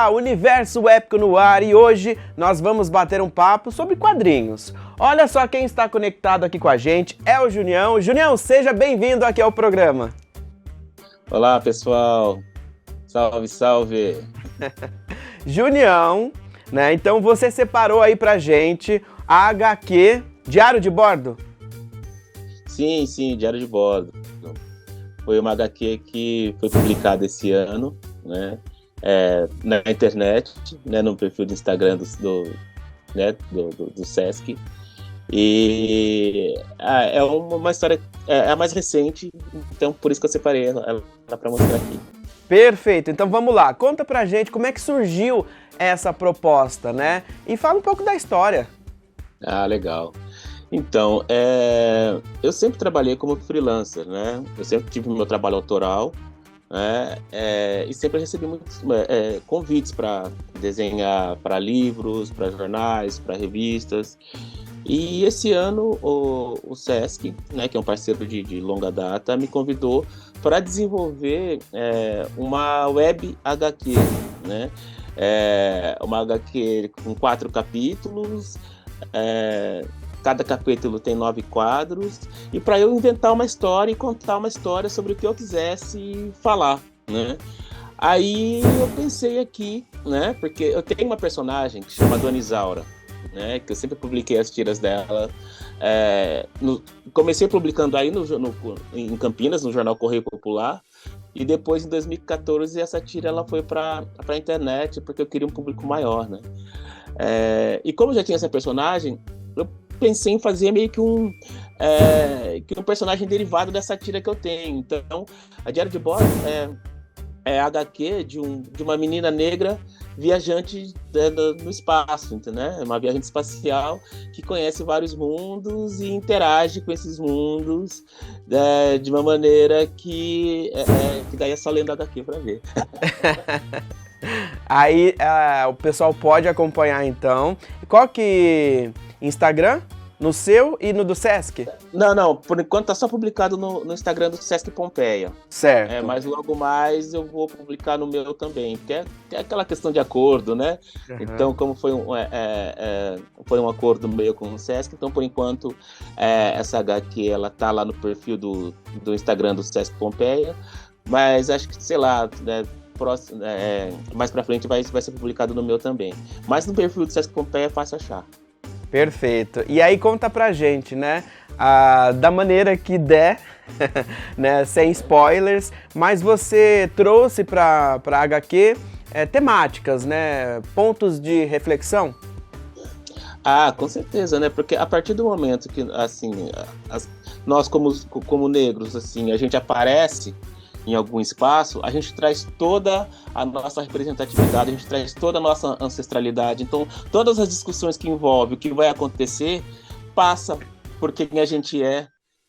Olá, Universo Épico no ar e hoje nós vamos bater um papo sobre quadrinhos. Olha só quem está conectado aqui com a gente, é o Junião. Junião, seja bem-vindo aqui ao programa. Olá, pessoal. Salve, salve. Junião, né? Então você separou aí pra gente a HQ Diário de Bordo? Sim, Diário de Bordo. Foi uma HQ que foi publicada esse ano, né? Na internet, né? No perfil do Instagram do Sesc. E é uma história, é a mais recente, então por isso que eu separei ela para mostrar aqui. Perfeito, então vamos lá, conta pra gente como é que surgiu essa proposta, né? E fala um pouco da história. Ah, legal. Então, eu sempre trabalhei como freelancer, né? Eu sempre tive meu trabalho autoral, né? E sempre recebi muitos convites para desenhar para livros, para jornais, para revistas. E esse ano o Sesc, né, que é um parceiro de longa data, me convidou para desenvolver uma web HQ, né? Uma HQ com 4 capítulos. Cada capítulo tem 9 quadros, e para eu inventar uma história e contar uma história sobre o que eu quisesse falar, né? Aí eu pensei aqui, né? Porque eu tenho uma personagem que chama Dona Isaura, né? Que eu sempre publiquei as tiras dela. Comecei publicando aí em Campinas, no jornal Correio Popular, e depois em 2014 essa tira ela foi para a internet, porque eu queria um público maior, né? E como eu já tinha essa personagem, eu pensei em fazer meio que um personagem derivado dessa tira que eu tenho. Então, a Diário de Bordo é a HQ de uma menina negra viajante no espaço, entendeu? É uma viajante espacial que conhece vários mundos e interage com esses mundos de uma maneira que daí é só lendo a HQ para ver. Aí o pessoal pode acompanhar então. Qual que... Instagram? No seu e no do Sesc? Não, por enquanto tá só publicado no Instagram do Sesc Pompeia. Certo. Mas logo mais eu vou publicar no meu também, porque é aquela questão de acordo, né? Uhum. Então, como foi um acordo meio com o Sesc, então por enquanto essa HQ ela tá lá no perfil do Instagram do Sesc Pompeia, mas acho que, sei lá, né, mais pra frente vai ser publicado no meu também. Mas no perfil do Sesc Pompeia é fácil achar. Perfeito. E aí conta pra gente, né, da maneira que der, né, sem spoilers, mas você trouxe pra HQ temáticas, né, pontos de reflexão? Com certeza, né, porque a partir do momento que, assim, nós como negros, assim, a gente aparece em algum espaço, a gente traz toda a nossa representatividade, a gente traz toda a nossa ancestralidade. Então, todas as discussões que envolvem o que vai acontecer, passa por quem a gente é,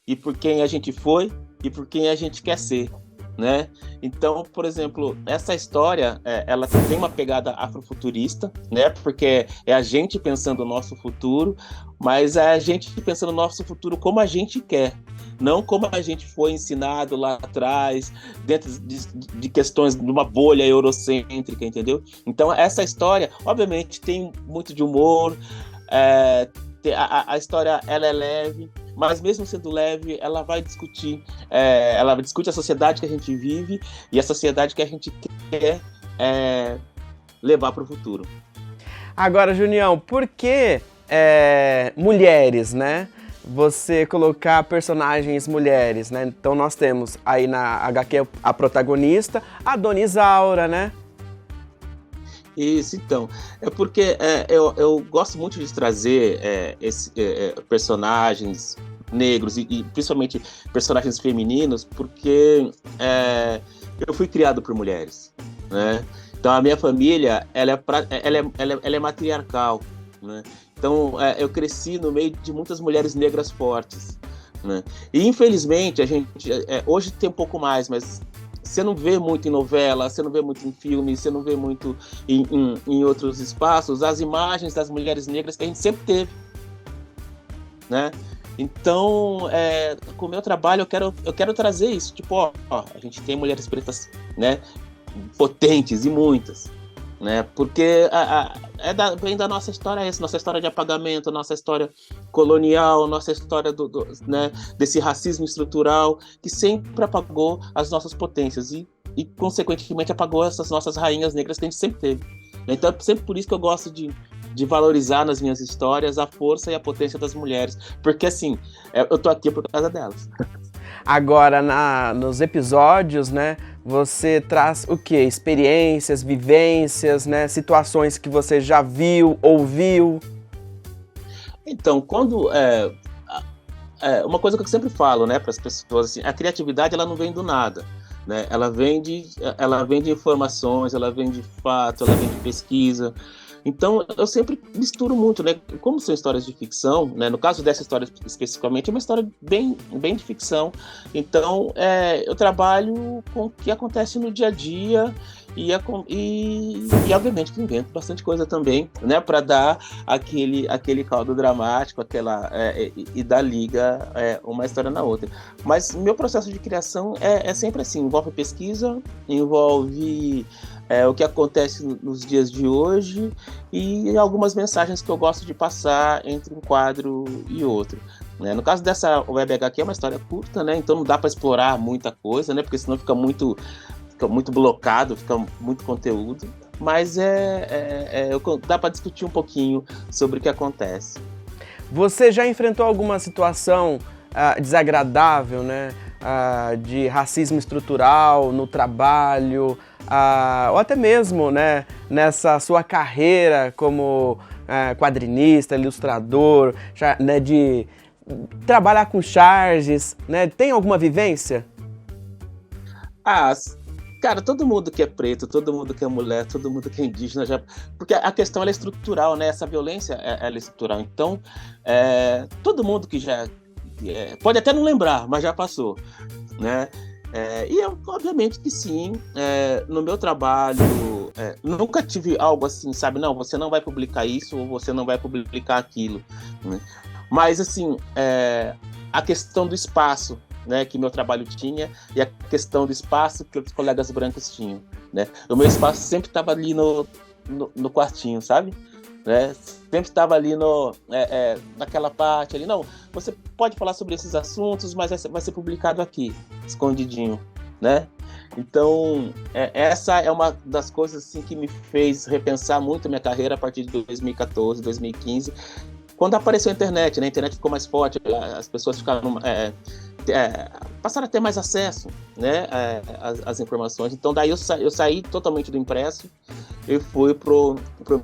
e por quem a gente foi, e por quem a gente quer ser, né? Então, por exemplo, essa história, ela tem uma pegada afrofuturista, né? Porque é a gente pensando no nosso futuro, mas é a gente pensando no nosso futuro como a gente quer, não como a gente foi ensinado lá atrás, dentro de questões de uma bolha eurocêntrica, entendeu? Então, essa história, obviamente, tem muito de humor, a história ela é leve, mas mesmo sendo leve, ela vai discutir, ela discute a sociedade que a gente vive e a sociedade que a gente quer levar para o futuro. Agora, Junião, por que mulheres, né? Você colocar personagens mulheres, né? Então nós temos aí na HQ a protagonista, a Dona Isaura, né? Isso, então. É porque eu gosto muito de trazer personagens negros e principalmente personagens femininos, porque eu fui criado por mulheres, né? Então a minha família ela é matriarcal, né? Então eu cresci no meio de muitas mulheres negras fortes, né? E infelizmente a gente hoje tem um pouco mais, mas você não vê muito em novela, você não vê muito em filme, você não vê muito em outros espaços as imagens das mulheres negras que a gente sempre teve, né? Então, com o meu trabalho, eu quero trazer isso. Tipo, a gente tem mulheres pretas, né, potentes e muitas. né? Porque vem da nossa história essa, nossa história de apagamento, nossa história colonial, nossa história né, desse racismo estrutural que sempre apagou as nossas potências e consequentemente apagou essas nossas rainhas negras que a gente sempre teve. Então é sempre por isso que eu gosto de valorizar nas minhas histórias a força e a potência das mulheres, porque assim, eu tô aqui por causa delas. Agora, nos episódios, né, você traz o quê? Experiências, vivências, né, situações que você já viu, ouviu? Então, uma coisa que eu sempre falo, né, para as pessoas, assim, a criatividade ela não vem do nada, né? Ela vem de informações, ela vem de fato, ela vem de pesquisa. Então, eu sempre misturo muito, né? Como são histórias de ficção, né? No caso dessa história especificamente, é uma história bem, bem de ficção. Então, eu trabalho com o que acontece no dia a dia e obviamente, que invento bastante coisa também, né? Para dar aquele caldo dramático, e dar liga uma história na outra. Mas meu processo de criação é sempre assim, envolve pesquisa, envolve o que acontece nos dias de hoje e algumas mensagens que eu gosto de passar entre um quadro e outro. Né? No caso dessa Web HQ é uma história curta, né? Então não dá para explorar muita coisa, né? Porque senão fica muito blocado, fica muito conteúdo. Mas dá para discutir um pouquinho sobre o que acontece. Você já enfrentou alguma situação desagradável, né? De racismo estrutural no trabalho, ou até mesmo, né, nessa sua carreira como quadrinista, ilustrador, né, de trabalhar com charges, né? Tem alguma vivência? Cara, todo mundo que é preto, todo mundo que é mulher, todo mundo que é indígena, porque a questão ela é estrutural, né? Essa violência ela é estrutural. Então, todo mundo que já pode até não lembrar, mas já passou, né? E eu, obviamente que sim, no meu trabalho, nunca tive algo assim, sabe? Não, você não vai publicar isso ou você não vai publicar aquilo, né? Mas, assim, a questão do espaço, né, que meu trabalho tinha e a questão do espaço que os colegas brancos tinham, né? O meu espaço sempre estava ali no quartinho, sabe? Né? Sempre estava ali naquela parte ali. Não, você pode falar sobre esses assuntos, mas vai ser publicado aqui, escondidinho, né? Então, essa é uma das coisas assim, que me fez repensar muito a minha carreira a partir de 2014, 2015, quando apareceu a internet, né? A internet ficou mais forte, as pessoas ficaram... passaram a ter mais acesso, né, às informações. Então daí eu saí totalmente do impresso e fui pro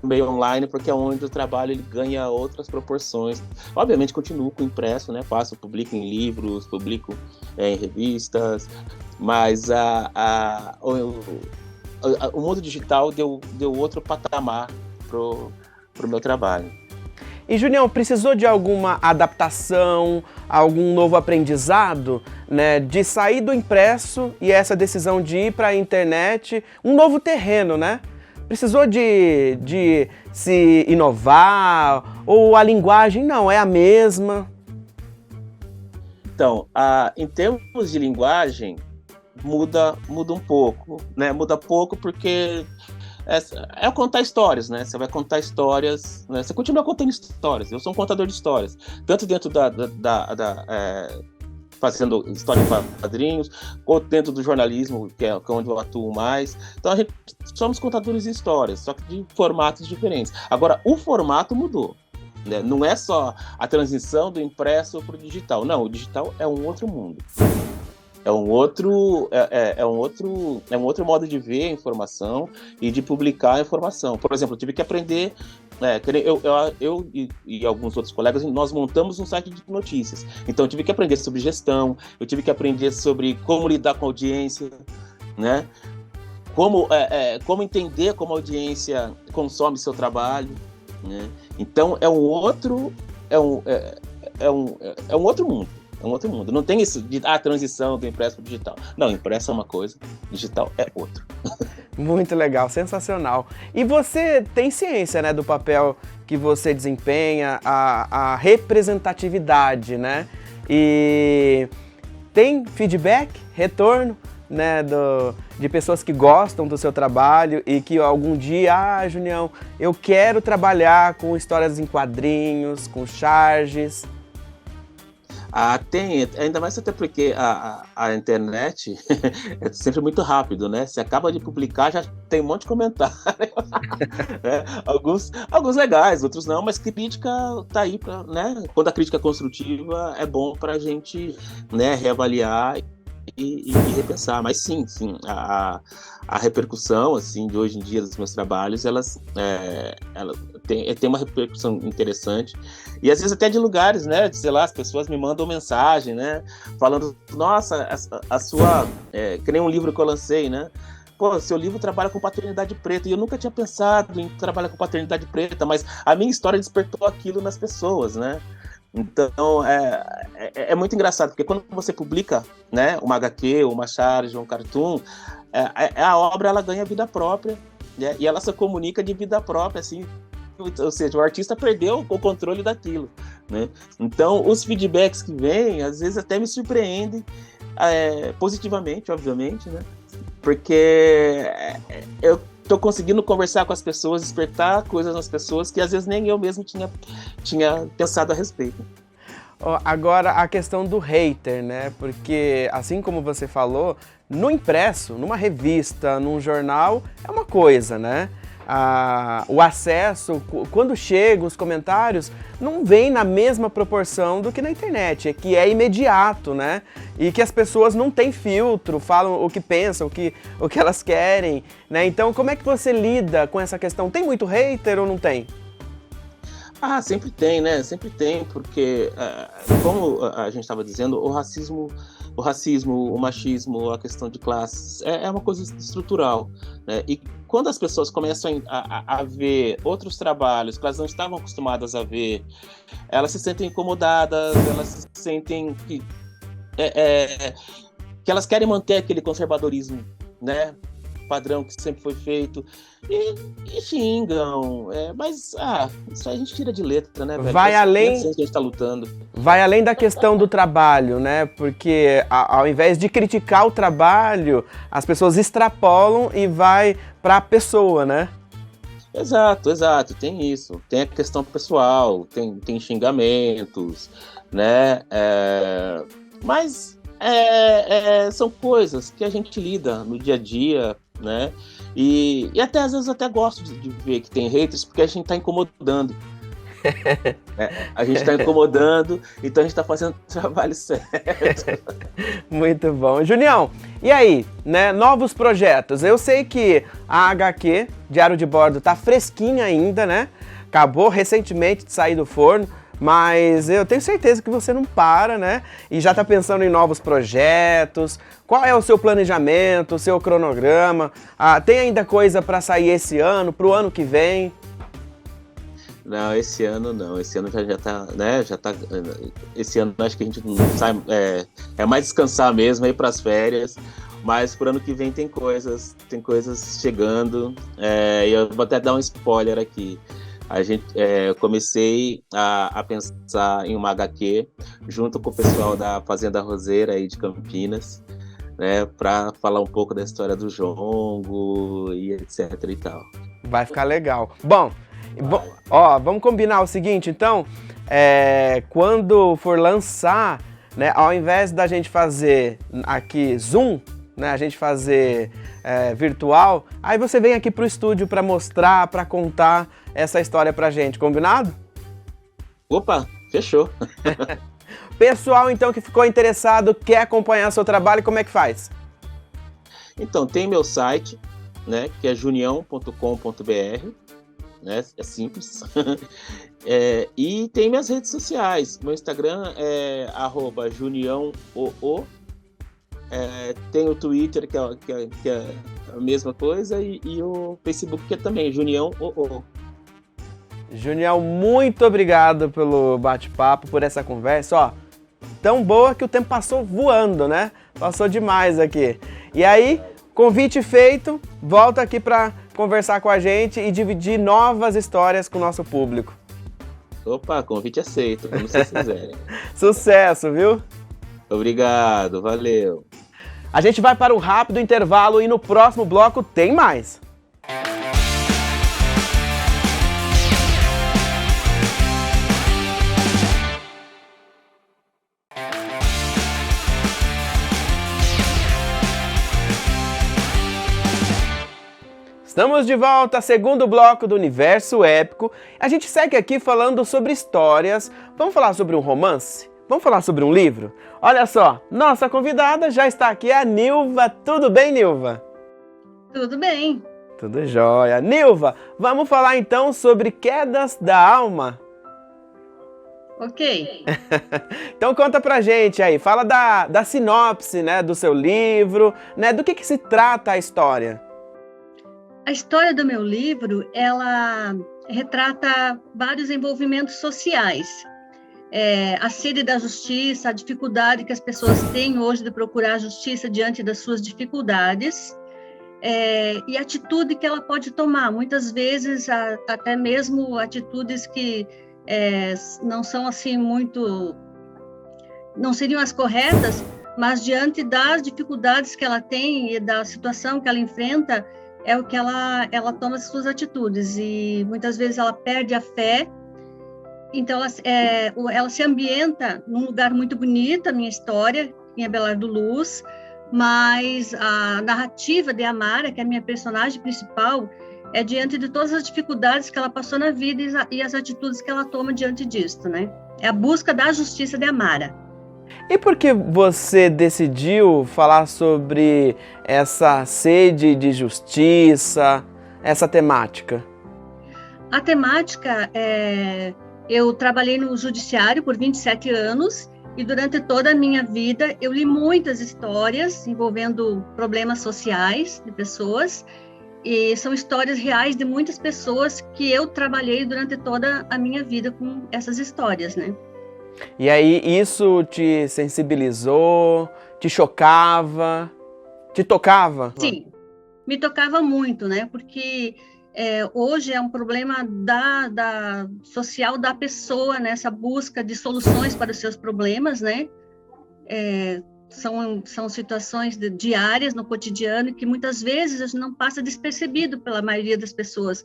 meio online, porque é onde o trabalho ele ganha outras proporções. Obviamente continuo com o impresso, né, publico em livros, publico em revistas, mas o mundo digital deu outro patamar pro meu trabalho. E, Junião, precisou de alguma adaptação, algum novo aprendizado, né, de sair do impresso e essa decisão de ir para a internet, um novo terreno, né? Precisou de se inovar ou a linguagem não, é a mesma? Então, em termos de linguagem, muda um pouco, né? Muda pouco porque... É contar histórias, né? Você vai contar histórias, né? Você continua contando histórias. Eu sou um contador de histórias, tanto dentro fazendo história em quadrinhos, quanto dentro do jornalismo, que é onde eu atuo mais. Então a gente somos contadores de histórias, só que de formatos diferentes. Agora, o formato mudou, né? Não é só a transição do impresso para o digital. Não, o digital é um outro mundo. É um outro modo de ver a informação e de publicar a informação. Por exemplo, eu tive que aprender, eu e alguns outros colegas, nós montamos um site de notícias. Então eu tive que aprender sobre gestão, eu tive que aprender sobre como lidar com a audiência, né? Como entender como a audiência consome seu trabalho, né? Então é um outro mundo. É um outro mundo. Não tem isso de transição do impresso para o digital. Não, impresso é uma coisa, digital é outro. Muito legal, sensacional. E você tem ciência, né, do papel que você desempenha, a representatividade, né? E tem feedback, retorno né, de pessoas que gostam do seu trabalho e que algum dia, Junião, eu quero trabalhar com histórias em quadrinhos, com charges? Tem, ainda mais até porque a internet é sempre muito rápido, né? Você acaba de publicar, já tem um monte de comentário. Né? Alguns legais, outros não, mas crítica tá aí para, né? Quando a crítica é construtiva, é bom para a gente, né, reavaliar e repensar. Mas sim, a repercussão, assim, de hoje em dia dos meus trabalhos, ela tem uma repercussão interessante. E às vezes até de lugares, né? Sei lá, as pessoas me mandam mensagem, né? Falando, nossa, a sua... que nem um livro que eu lancei, né? Pô, seu livro trabalha com paternidade preta. E eu nunca tinha pensado em trabalhar com paternidade preta, mas a minha história despertou aquilo nas pessoas, né? Então, é muito engraçado, porque quando você publica, né, uma HQ, uma charge, um cartoon, a obra ela ganha vida própria, né? E ela se comunica de vida própria, assim, ou seja, o artista perdeu o controle daquilo, né? Então, os feedbacks que vêm, às vezes até me surpreendem, positivamente, obviamente, né? Porque eu estou conseguindo conversar com as pessoas, despertar coisas nas pessoas que às vezes nem eu mesmo tinha pensado a respeito. Agora, a questão do hater, né? Porque, assim como você falou, no impresso, numa revista, num jornal, é uma coisa, né? O acesso, quando chegam os comentários, não vem na mesma proporção do que na internet, que é imediato, né? E que as pessoas não têm filtro, falam o que pensam, o que elas querem, né? Então, como é que você lida com essa questão? Tem muito hater ou não tem? Sempre tem, né? Sempre tem, porque, como a gente estava dizendo, o racismo, o machismo, a questão de classes, é uma coisa estrutural, né? E quando as pessoas começam a ver outros trabalhos que elas não estavam acostumadas a ver, elas se sentem incomodadas, elas se sentem que elas querem manter aquele conservadorismo, né, padrão que sempre foi feito, e xingam, mas isso aí a gente tira de letra, né, velho? Vai além... que a gente tá lutando. Vai além da questão do trabalho, né? Porque ao invés de criticar o trabalho, as pessoas extrapolam e vai para a pessoa, né? Exato, tem isso. Tem a questão pessoal, tem xingamentos, né? Mas são coisas que a gente lida no dia a dia, né? E até às vezes até gosto de ver que tem haters, porque a gente tá incomodando. A gente tá incomodando, então a gente tá fazendo o trabalho certo. Muito bom. Junião, e aí, né? Novos projetos. Eu sei que a HQ, Diário de Bordo, tá fresquinha ainda, né? Acabou recentemente de sair do forno, mas eu tenho certeza que você não para, né? E já tá pensando em novos projetos. Qual é o seu planejamento, o seu cronograma? Tem ainda coisa para sair esse ano, pro ano que vem? Não, esse ano não. Esse ano já tá, né? Esse ano acho que a gente não sai. É mais descansar mesmo, ir pras férias. Mas pro ano que vem tem coisas chegando. E eu vou até dar um spoiler aqui. Eu comecei a pensar em uma HQ junto com o pessoal da Fazenda Roseira aí de Campinas, né, para falar um pouco da história do jongo e etc e tal. Vai ficar legal. Bom, vamos combinar o seguinte, então, quando for lançar, né, ao invés da gente fazer aqui Zoom, né, a gente fazer virtual, aí você vem aqui pro estúdio para mostrar, para contar essa história pra gente, combinado? Opa, fechou. Pessoal, então, que ficou interessado, quer acompanhar seu trabalho, como é que faz? Então, tem meu site, né, que é junião.com.br, né, é simples. E tem minhas redes sociais. Meu Instagram é @juniãoo. Tem o Twitter, que é a mesma coisa, e o Facebook, que é também Junião OO. Junião, muito obrigado pelo bate-papo, por essa conversa, tão boa que o tempo passou voando, né? Passou demais aqui. E aí, convite feito, volta aqui para conversar com a gente e dividir novas histórias com o nosso público. Opa, convite aceito, como vocês quiserem. Sucesso, viu? Obrigado, valeu. A gente vai para um rápido intervalo e no próximo bloco tem mais. Estamos de volta, segundo bloco do Universo Épico. A gente segue aqui falando sobre histórias. Vamos falar sobre um romance? Vamos falar sobre um livro? Olha só, nossa convidada já está aqui, a Nilva. Tudo bem, Nilva? Tudo bem. Tudo jóia. Nilva, vamos falar então sobre Quedas da Alma? Ok. Então conta pra gente aí, fala da sinopse, né, do seu livro, né, do que se trata a história. A história do meu livro, ela retrata vários envolvimentos sociais. A sede da justiça, a dificuldade que as pessoas têm hoje de procurar justiça diante das suas dificuldades, e a atitude que ela pode tomar. Muitas vezes, até mesmo atitudes que não são assim muito... não seriam as corretas, mas diante das dificuldades que ela tem e da situação que ela enfrenta, é o que ela toma as suas atitudes, e muitas vezes ela perde a fé. Então ela se ambienta num lugar muito bonito, a minha história, em Abelardo Luz, mas a narrativa de Amara, que é a minha personagem principal, é diante de todas as dificuldades que ela passou na vida e as atitudes que ela toma diante disso, né? É a busca da justiça de Amara. E por que você decidiu falar sobre essa sede de justiça, essa temática? A temática eu trabalhei no judiciário por 27 anos e durante toda a minha vida eu li muitas histórias envolvendo problemas sociais de pessoas, e são histórias reais de muitas pessoas que eu trabalhei durante toda a minha vida com essas histórias, né? E aí isso te sensibilizou, te chocava, te tocava? Sim, me tocava muito, né? Porque hoje é um problema social da pessoa, né? Essa busca de soluções para os seus problemas, né? São situações diárias no cotidiano que muitas vezes a gente não passa despercebido pela maioria das pessoas.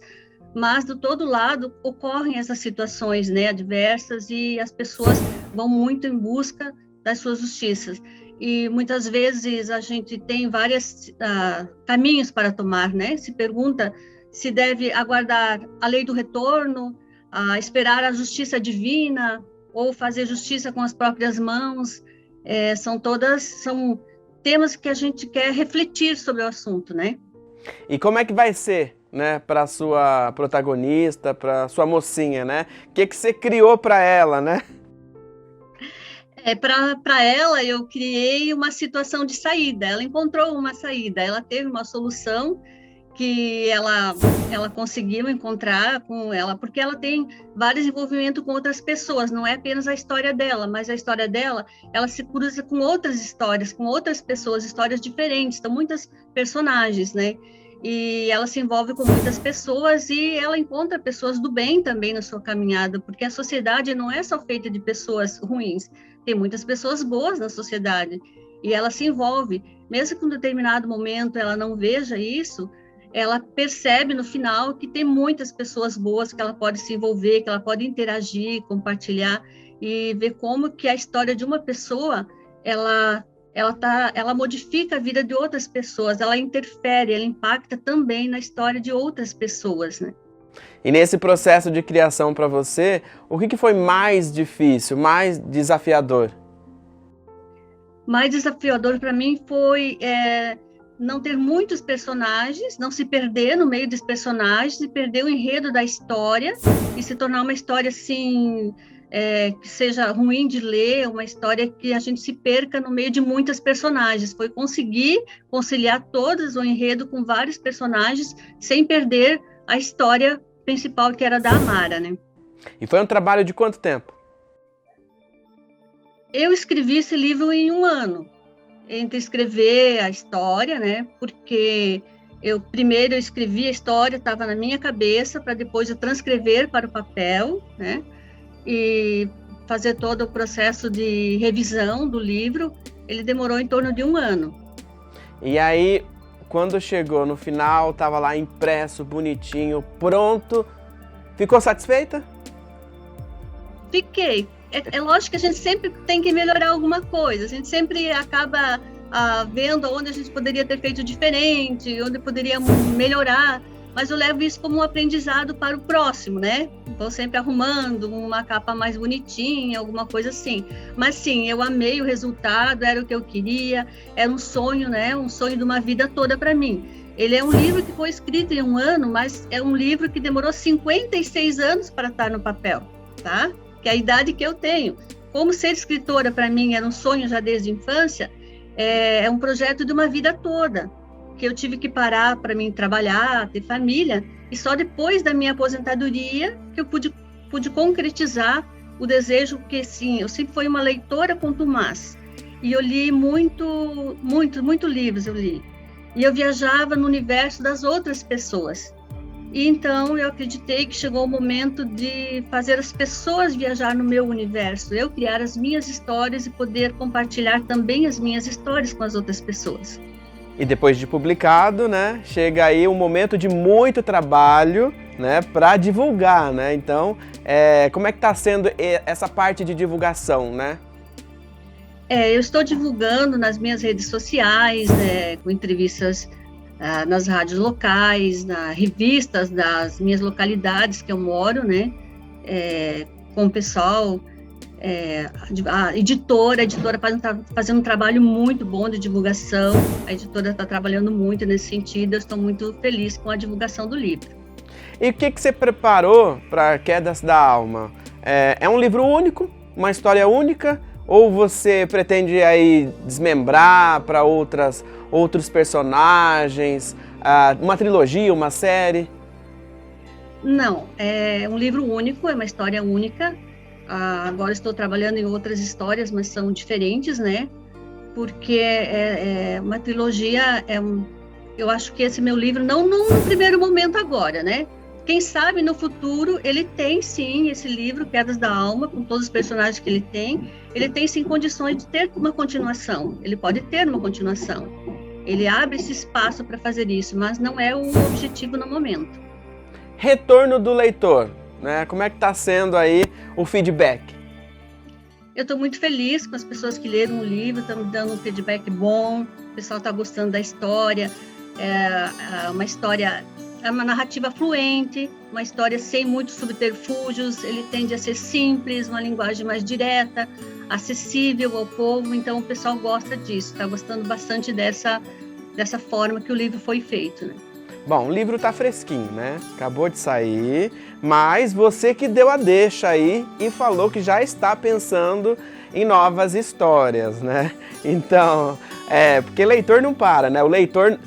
Mas do todo lado ocorrem essas situações, né, adversas, e as pessoas vão muito em busca das suas justiças. E muitas vezes a gente tem vários caminhos para tomar, né? Se pergunta se deve aguardar a lei do retorno, esperar a justiça divina ou fazer justiça com as próprias mãos. São temas que a gente quer refletir sobre o assunto, né? E como é que vai ser, né, para sua protagonista, para sua mocinha, né? O que você criou para ela, né? Para ela, eu criei uma situação de saída. Ela encontrou uma saída, ela teve uma solução que ela conseguiu encontrar com ela, porque ela tem vários envolvimentos com outras pessoas, não é apenas a história dela, mas a história dela, ela se cruza com outras histórias, com outras pessoas, histórias diferentes, são muitas personagens, né? E ela se envolve com muitas pessoas e ela encontra pessoas do bem também na sua caminhada, porque a sociedade não é só feita de pessoas ruins, tem muitas pessoas boas na sociedade, e ela se envolve, mesmo que em um determinado momento ela não veja isso, ela percebe no final que tem muitas pessoas boas que ela pode se envolver, que ela pode interagir, compartilhar, e ver como que a história de uma pessoa, ela modifica a vida de outras pessoas, ela interfere, ela impacta também na história de outras pessoas, né? E nesse processo de criação para você, o que foi mais difícil, mais desafiador? Mais desafiador para mim foi não ter muitos personagens, não se perder no meio dos personagens, e perder o enredo da história e se tornar uma história assim que seja ruim de ler, uma história que a gente se perca no meio de muitas personagens. Foi conseguir conciliar todos o enredo com vários personagens sem perder a história principal, que era da Amara, né? E foi um trabalho de quanto tempo? Eu escrevi esse livro em 1 ano, entre escrever a história, né? Porque primeiro eu escrevi a história, estava na minha cabeça, para depois eu transcrever para o papel, né? E fazer todo o processo de revisão do livro. Ele demorou em torno de 1 ano. E aí, quando chegou no final, tava lá impresso, bonitinho, pronto. Ficou satisfeita? Fiquei. É lógico que a gente sempre tem que melhorar alguma coisa. A gente sempre acaba vendo onde a gente poderia ter feito diferente, onde poderia melhorar. Mas eu levo isso como um aprendizado para o próximo, né? Vou sempre arrumando uma capa mais bonitinha, alguma coisa assim. Mas sim, eu amei o resultado, era o que eu queria, era um sonho, né? Um sonho de uma vida toda para mim. Ele é um livro que foi escrito em 1 ano, mas é um livro que demorou 56 anos para estar no papel, tá? Que é a idade que eu tenho. Como ser escritora para mim era um sonho já desde a infância, é um projeto de uma vida toda, que eu tive que parar para mim trabalhar, ter família, e só depois da minha aposentadoria que eu pude concretizar o desejo, que sim, eu sempre fui uma leitora contumaz, e eu li muito livros, eu li, e eu viajava no universo das outras pessoas, e então eu acreditei que chegou o momento de fazer as pessoas viajar no meu universo, eu criar as minhas histórias e poder compartilhar também as minhas histórias com as outras pessoas. E depois de publicado, né, chega aí um momento de muito trabalho, né, para divulgar, né? Então, como é que está sendo essa parte de divulgação, né? Eu estou divulgando nas minhas redes sociais, com entrevistas nas rádios locais, nas revistas das minhas localidades que eu moro, né? Com o pessoal. A editora fazendo um trabalho muito bom de divulgação, a editora está trabalhando muito nesse sentido, eu estou muito feliz com a divulgação do livro. E o que você preparou para Quedas da Alma? É um livro único, uma história única, ou você pretende aí desmembrar para outros personagens, uma trilogia, uma série? Não, é um livro único, é uma história única. Agora estou trabalhando em outras histórias, mas são diferentes, né? Porque uma trilogia, eu acho que esse meu livro, não no primeiro momento agora, né? Quem sabe no futuro ele tem sim esse livro, Quedas da Alma, com todos os personagens que ele tem sim condições de ter uma continuação, ele pode ter uma continuação. Ele abre esse espaço para fazer isso, mas não é o objetivo no momento. Retorno do leitor. Né? Como é que está sendo aí o feedback? Eu estou muito feliz com as pessoas que leram o livro, estão me dando um feedback bom, o pessoal está gostando da história, é uma narrativa fluente, uma história sem muitos subterfúgios, ele tende a ser simples, uma linguagem mais direta, acessível ao povo, então o pessoal gosta disso, está gostando bastante dessa forma que o livro foi feito, né? Bom, o livro tá fresquinho, né? Acabou de sair, mas você que deu a deixa aí e falou que já está pensando em novas histórias, né? Então, porque leitor não para, né? O leitor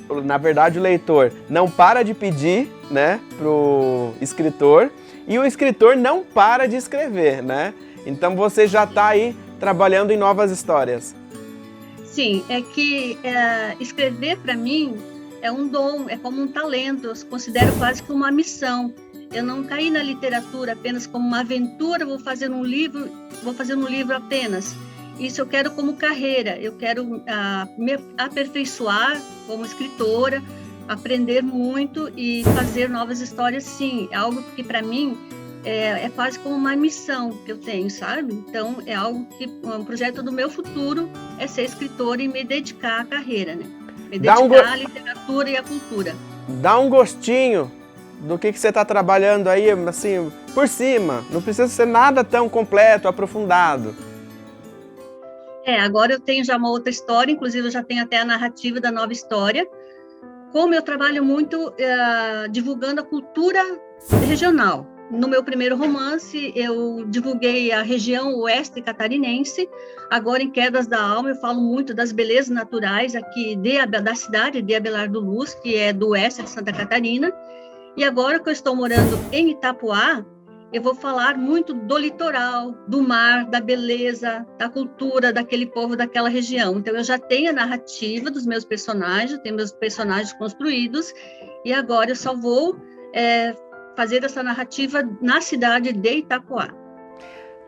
não para de pedir, né, pro escritor, e o escritor não para de escrever, né? Então você já tá aí trabalhando em novas histórias. Sim, é que escrever para mim é um dom, é como um talento, eu considero quase que uma missão. Eu não caí na literatura apenas como uma aventura, vou fazer um livro apenas. Isso eu quero como carreira, eu quero me aperfeiçoar como escritora, aprender muito e fazer novas histórias, sim. É algo que para mim é quase como uma missão que eu tenho, sabe? Então é algo que, um projeto do meu futuro é ser escritora e me dedicar à carreira, né? Me dedicar à literatura e à cultura. Dá um gostinho do que você está trabalhando aí, assim, por cima. Não precisa ser nada tão completo, aprofundado. Agora eu tenho já uma outra história, inclusive eu já tenho até a narrativa da nova história. Como eu trabalho muito divulgando a cultura regional. No meu primeiro romance, eu divulguei a região oeste catarinense. Agora, em Quedas da Alma, eu falo muito das belezas naturais aqui da cidade de Abelardo Luz, que é do oeste de Santa Catarina. E agora que eu estou morando em Itapoá, eu vou falar muito do litoral, do mar, da beleza, da cultura daquele povo daquela região. Então, eu já tenho a narrativa dos meus personagens, tenho meus personagens construídos, e agora eu só vou fazer essa narrativa na cidade de Itapoá.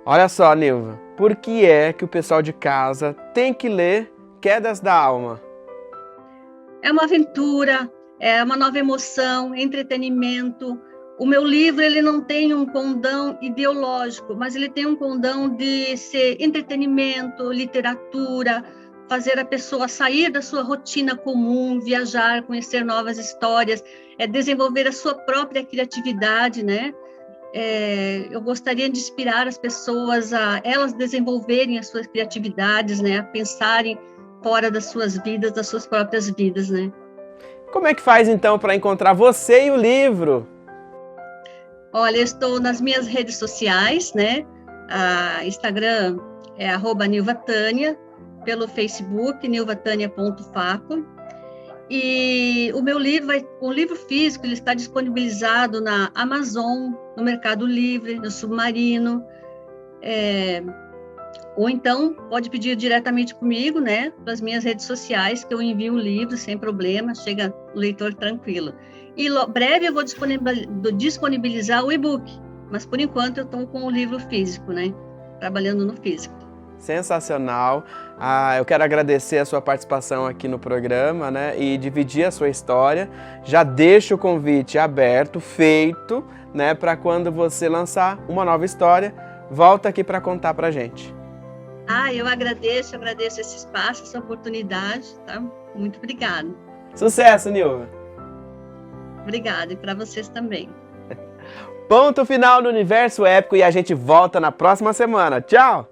Olha só, Nilva, por que é que o pessoal de casa tem que ler Quedas da Alma? É uma aventura, é uma nova emoção, entretenimento. O meu livro, ele não tem um condão ideológico, mas ele tem um condão de ser entretenimento, literatura, fazer a pessoa sair da sua rotina comum, viajar, conhecer novas histórias, desenvolver a sua própria criatividade, né? Eu gostaria de inspirar as pessoas a elas desenvolverem as suas criatividades, né? A pensarem fora das suas vidas, das suas próprias vidas, né? Como é que faz então para encontrar você e o livro? Olha, eu estou nas minhas redes sociais, né? Instagram é @nilvatânia, pelo Facebook, nilvatania.faco. E o meu livro, o livro físico, ele está disponibilizado na Amazon, no Mercado Livre, no Submarino, ou então pode pedir diretamente comigo, né, pelas minhas redes sociais, que eu envio o livro sem problema, chega o leitor tranquilo. E breve eu vou disponibilizar o e-book, mas por enquanto eu estou com o livro físico, né, trabalhando no físico. Sensacional. Eu quero agradecer a sua participação aqui no programa, né, e dividir a sua história. Já deixo o convite aberto, feito, né, para quando você lançar uma nova história, volta aqui para contar para a gente. Eu agradeço esse espaço, essa oportunidade, tá? Muito obrigada. Sucesso, Nilva. Obrigada, e para vocês também. Ponto final no Universo Épico e a gente volta na próxima semana. Tchau!